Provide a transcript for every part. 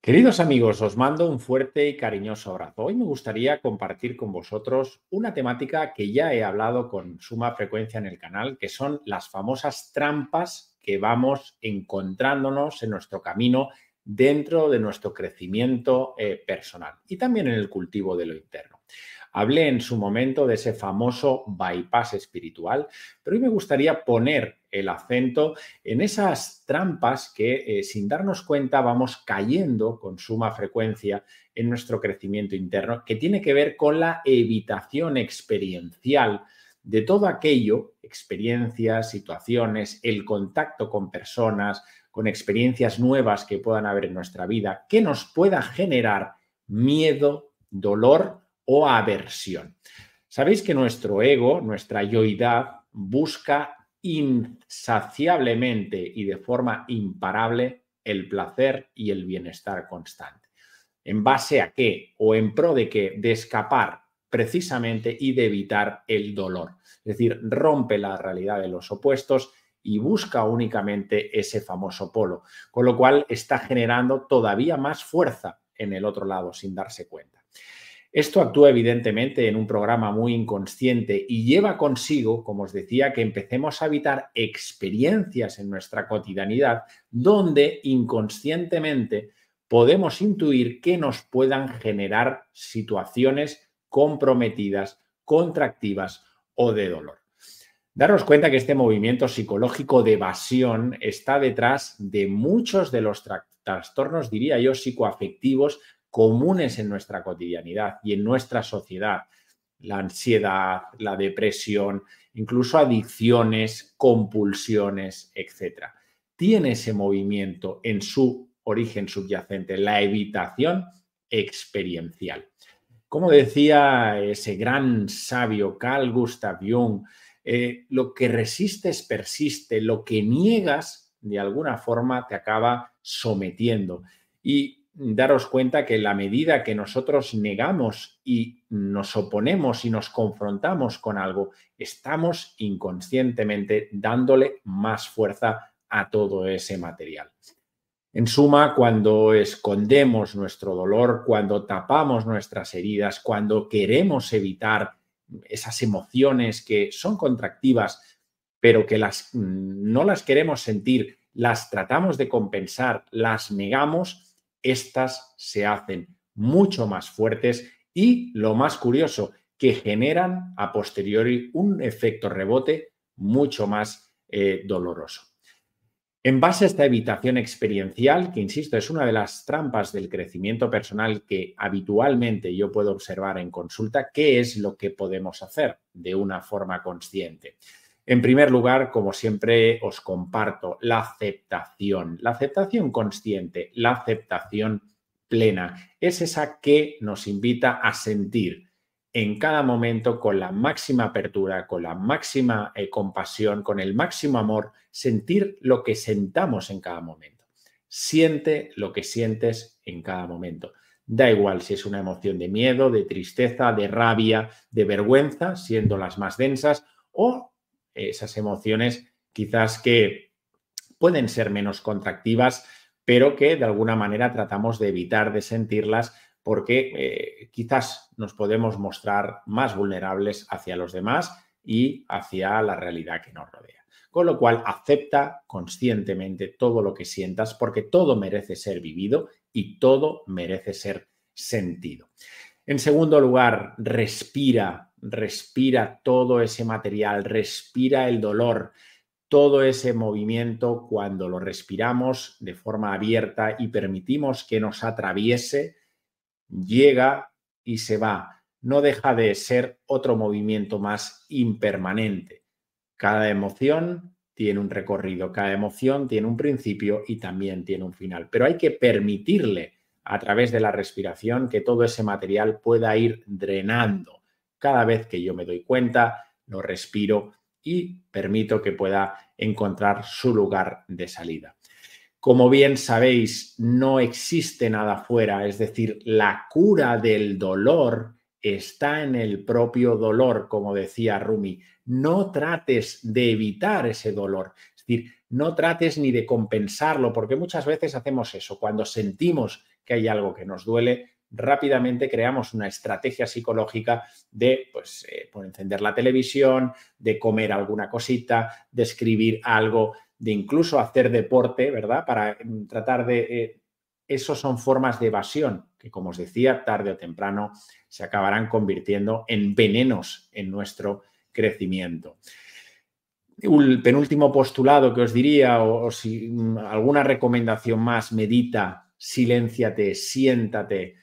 Queridos amigos, os mando un fuerte y cariñoso abrazo. Hoy me gustaría compartir con vosotros una temática que ya he hablado con suma frecuencia en el canal, que son las famosas trampas que vamos encontrándonos en nuestro camino dentro de nuestro crecimiento personal y también en el cultivo de lo interno. Hablé en su momento de ese famoso bypass espiritual, pero hoy me gustaría poner el acento en esas trampas que sin darnos cuenta vamos cayendo con suma frecuencia en nuestro crecimiento interno, que tiene que ver con la evitación experiencial de todo aquello, experiencias, situaciones, el contacto con personas, con experiencias nuevas que puedan haber en nuestra vida, que nos pueda generar miedo, dolor o aversión. Sabéis que nuestro ego, nuestra yoidad, busca insaciablemente y de forma imparable el placer y el bienestar constante. ¿En base a qué? ¿O en pro de qué? De escapar precisamente y de evitar el dolor. Es decir, rompe la realidad de los opuestos y busca únicamente ese famoso polo, con lo cual está generando todavía más fuerza en el otro lado sin darse cuenta. Esto actúa evidentemente en un programa muy inconsciente y lleva consigo, como os decía, que empecemos a evitar experiencias en nuestra cotidianidad donde inconscientemente podemos intuir que nos puedan generar situaciones comprometidas, contractivas o de dolor. Daros cuenta que este movimiento psicológico de evasión está detrás de muchos de los trastornos, diría yo, psicoafectivos comunes en nuestra cotidianidad y en nuestra sociedad. La ansiedad, la depresión, incluso adicciones, compulsiones, etc. Tiene ese movimiento en su origen subyacente, la evitación experiencial. Como decía ese gran sabio Carl Gustav Jung, lo que resistes persiste, lo que niegas de alguna forma te acaba sometiendo. Y daros cuenta que en la medida que nosotros negamos y nos oponemos y nos confrontamos con algo, estamos inconscientemente dándole más fuerza a todo ese material. En suma, cuando escondemos nuestro dolor, cuando tapamos nuestras heridas, cuando queremos evitar esas emociones que son contractivas, pero que no las queremos sentir, las tratamos de compensar, las negamos, estas se hacen mucho más fuertes y, lo más curioso, que generan a posteriori un efecto rebote mucho más doloroso. En base a esta evitación experiencial, que insisto, es una de las trampas del crecimiento personal que habitualmente yo puedo observar en consulta, ¿qué es lo que podemos hacer de una forma consciente? En primer lugar, como siempre os comparto, la aceptación consciente, la aceptación plena, es esa que nos invita a sentir en cada momento con la máxima apertura, con la máxima compasión, con el máximo amor, sentir lo que sentamos en cada momento. Siente lo que sientes en cada momento. Da igual si es una emoción de miedo, de tristeza, de rabia, de vergüenza, siendo las más densas, o esas emociones quizás que pueden ser menos contractivas, pero que de alguna manera tratamos de evitar de sentirlas porque quizás nos podemos mostrar más vulnerables hacia los demás y hacia la realidad que nos rodea. Con lo cual, acepta conscientemente todo lo que sientas porque todo merece ser vivido y todo merece ser sentido. En segundo lugar, respira todo ese material, respira el dolor, todo ese movimiento cuando lo respiramos de forma abierta y permitimos que nos atraviese, llega y se va. No deja de ser otro movimiento más impermanente. Cada emoción tiene un recorrido, cada emoción tiene un principio y también tiene un final. Pero hay que permitirle a través de la respiración que todo ese material pueda ir drenando. Cada vez que yo me doy cuenta, lo respiro y permito que pueda encontrar su lugar de salida. Como bien sabéis, no existe nada fuera, es decir, la cura del dolor está en el propio dolor, como decía Rumi. No trates de evitar ese dolor, es decir, no trates ni de compensarlo, porque muchas veces hacemos eso. Cuando sentimos que hay algo que nos duele, rápidamente creamos una estrategia psicológica de por encender la televisión, de comer alguna cosita, de escribir algo, de incluso hacer deporte, ¿verdad? Para tratar de... Esos son formas de evasión que, como os decía, tarde o temprano se acabarán convirtiendo en venenos en nuestro crecimiento. El penúltimo postulado que os diría, o si alguna recomendación más: medita, silénciate, siéntate,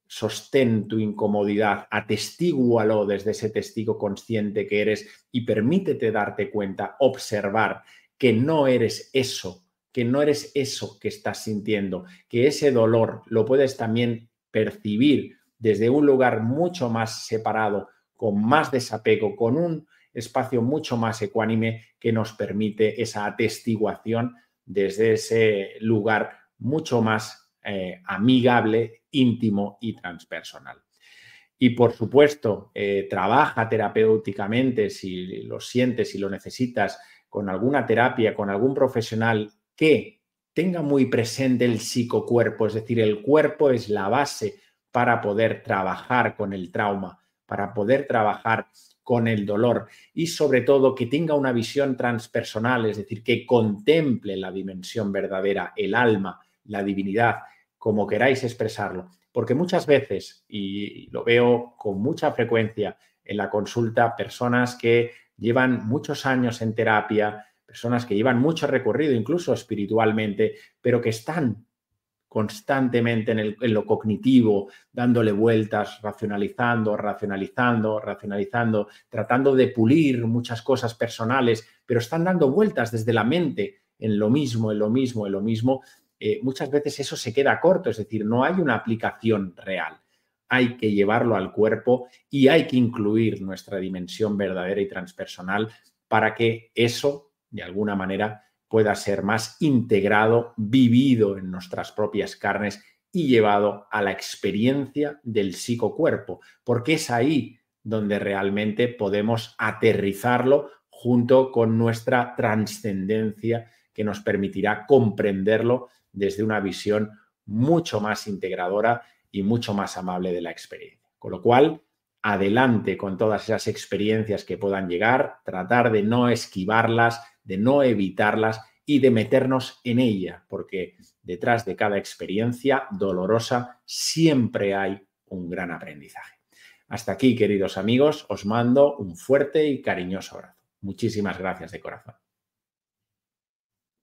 sostén tu incomodidad, atestígualo desde ese testigo consciente que eres y permítete darte cuenta, observar que no eres eso, que estás sintiendo, que ese dolor lo puedes también percibir desde un lugar mucho más separado, con más desapego, con un espacio mucho más ecuánime que nos permite esa atestiguación desde ese lugar mucho más amigable, íntimo y transpersonal. Y, por supuesto, trabaja terapéuticamente si lo sientes, si lo necesitas, con alguna terapia, con algún profesional que tenga muy presente el psicocuerpo, es decir, el cuerpo es la base para poder trabajar con el trauma, para poder trabajar con el dolor y, sobre todo, que tenga una visión transpersonal, es decir, que contemple la dimensión verdadera, el alma, la divinidad, como queráis expresarlo. Porque muchas veces, y lo veo con mucha frecuencia en la consulta, personas que llevan muchos años en terapia, personas que llevan mucho recorrido, incluso espiritualmente, pero que están constantemente en lo cognitivo, dándole vueltas, racionalizando, tratando de pulir muchas cosas personales, pero están dando vueltas desde la mente en lo mismo. Muchas veces eso se queda corto, es decir, no hay una aplicación real. Hay que llevarlo al cuerpo y hay que incluir nuestra dimensión verdadera y transpersonal para que eso, de alguna manera, pueda ser más integrado, vivido en nuestras propias carnes y llevado a la experiencia del psicocuerpo, porque es ahí donde realmente podemos aterrizarlo junto con nuestra trascendencia, que nos permitirá comprenderlo desde una visión mucho más integradora y mucho más amable de la experiencia. Con lo cual, adelante con todas esas experiencias que puedan llegar, tratar de no esquivarlas, de no evitarlas y de meternos en ella, porque detrás de cada experiencia dolorosa siempre hay un gran aprendizaje. Hasta aquí, queridos amigos, os mando un fuerte y cariñoso abrazo. Muchísimas gracias de corazón.